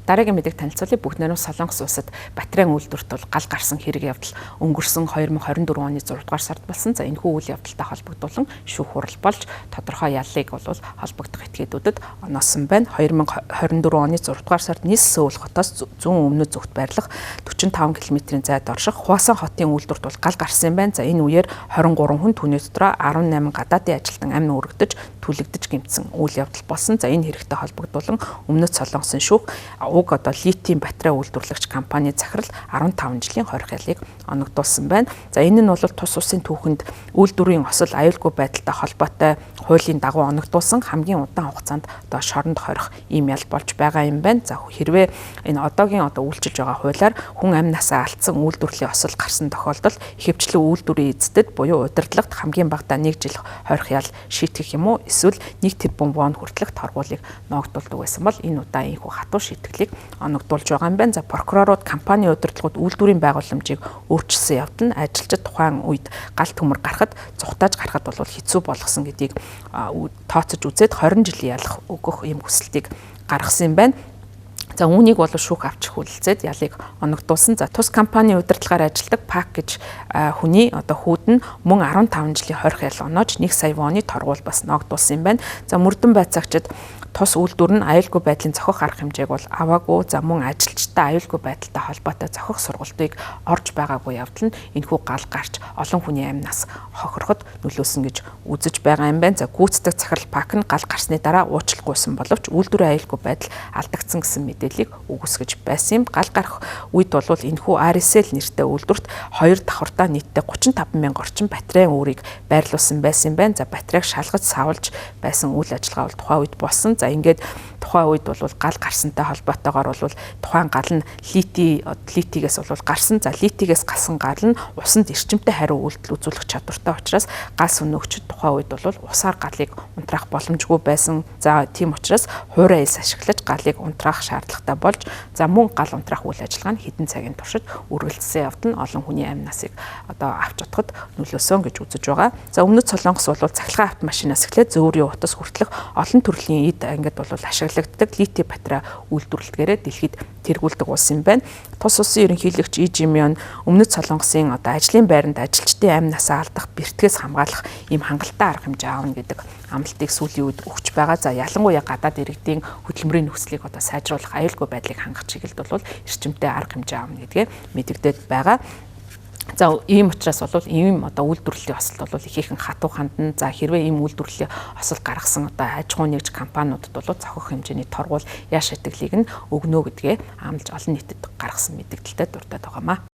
дараагийн мэдээг танилцуулъя. Бүгд нэрнээ Солонгос улсад батарейн үйлдвэрт бол гал гарсан хэрэг явдал өнгөрсөн 2024 оны 6 дугаар сард болсон. За энэхүү үйл явдалтай холбогдуулан шүүх хурал болж тодорхой яллыг бол холбогдох этгээдүүдэд оноосон байна. 2024 оны 6 дугаар сард Низ Сөүл хотоос зүүн өмнөд зүгт байрлах 45 км-ийн зайд орших Хвасан хотын үйлдвэрт бол гал гарсан байна. За энэ үеэр 23 хүн түүний дотроо 18 гадаадын ажилтан амин өргөдөж түлэгдэж гэмтсэн үйл явдал болсон. За энэ хэрэгтэй холбогдуулан өмнөд Солонгосын шүүх уг литиум батарей үйлдвэрлэгч компани захирал 15 жилийн хорих ялыг оногдуулсан байна. За энэ нь бол тус улсын түүхэнд үйлдвэрийн осол аюулгүй байдалтай холбоотой хуулийн дагуу оногдуулсан хамгийн удаан хугацаанд шоронд хорих ийм ял болж байгаа юм байна. За хэрвээ энэ одоогийн үйлчилж байгаа хуулиар хүн амнасаа алдсан үйлдвэрлэлийн осол гарсан тохиолдолд ихэвчлэн үйлдвэрийн эздэд буюу удирдлагт хамгийн багадаа 1 жил хорих ял шийтгэх юм уу эсвэл 1 тэрбум вон хүртэлх торгуулийг ногдуулдаг байсан бол энэ удаа ийхүү хатуу шийтгэлийг оногдуулж байгаа юм байна. За прокурорууд компани удирдлагууд үйлдвэрийн байгууламжийг өөрчилсөн явдал нь ажилчид тухайн үед гал төмөр гарахад зүхтааж гарахад бол хэцүү болгосон гэдгийг тооцож үзээд 20 жилийн ялах өгөх ийм хүсэлтийг гаргасан юм байна. За үүнийг бол шүүх авчих хүлцээд ялыг оногдуулсан. За тус компани удирдлагаар ажилладаг Пак гэж хүний хүүд нь мөн 15 жилийн хорих ял оноож 1 сая воны торгуул бас ногдуулсан юм байна. За мөрдөн байцаагчид тус үйлдвэр нь аюулгүй байдлын зохих арга хэмжээг бол аваагүй. За мөн ажилчтай аюулгүй байдалтай холбоотой зохих сургалтыг орж байгаагүй явдал нь энэхүү гал гарч олон хүний амнаас хохироход нөлөөсөн гэж үзэж байгаа юм байна. За гүйцэтгэх захирал Пак нь гал гарсны дараа уучлахгүйсэн боловч үйлдвэрийн аюулгүй байдал алдагдсан гэсэн мэдээллийг үгүйсгэж байсан юм. Гал гарах үед бол энэхүү RSL нэртэй үйлдвэрт 2 давхартаа нийтдээ 35 мянга орчим батарейн өөрийг байрлуулсан байсан юм байна. За батарейг шалгаж савлж байсан үйл ажиллагаа бол тухайн үед болсон. За ингээд тухайн үед бол гал гарсантай холбоотойгоор бол тухайн гал нь литигээс бол гарсан. За литигээс гасан гал нь усанд эрчимтэй хариу үйлдэл үзүүлэх чадвартай учраас газ өнөөгчд тухайн үед бол усаар галыг унтраах боломжгүй байсан. За тийм учраас хуурай элс ашиглаж галыг унтраах шаардлагатай болж за мөн гал унтраах үйл ажиллагаа нь хэдэн цагийн туршид үргэлжилсэн явдал нь олон хүний амь насыг авч чадахад нөлөөсөн гэж үзэж байгаа. За өмнөд Солонгос бол цахилгаан автомашинаас эхлээд зөөврийн утас хүртэлх олон төрлийн эд ангид бол ашиглагддаг литиум батарей үйлдвэрлэлтгээрээ дэлхийд тэргүүлдэг улс юм байна. Тус улсын ерөнхийлөгч Lee Jae-myung өмнөд Солонгосын ажлын байранд ажилчдын амь насаа алдах бэртгэс хамгаалах ийм хангалттай арга хэмжээ аавна гэдэг амлалтыг сүүлийн үед өгч байгаа. За ялангуяа гадаад иргэдийн хөдөлмөрийн нөхцөлийг сайжруулах аюулгүй байдлыг хангах чиглэлд бол эрчимтэй арга хэмжээ аавна гэдгээ мэдэгдээд байгаа. За ийм учраас бол ийм үйлдвэрлэлийн осолд бол ихээхэн хатуу хандна. За хэрвээ ийм үйлдвэрлэлийн осол гаргасан аж ахуйн нэгж компаниудад бол зохих хэмжээний торгуул яаш шатгалыг нь өгнө гэдгээ амлж олон нийтэд гаргасан мэдээлэлтэй дурдаад байгаамаа.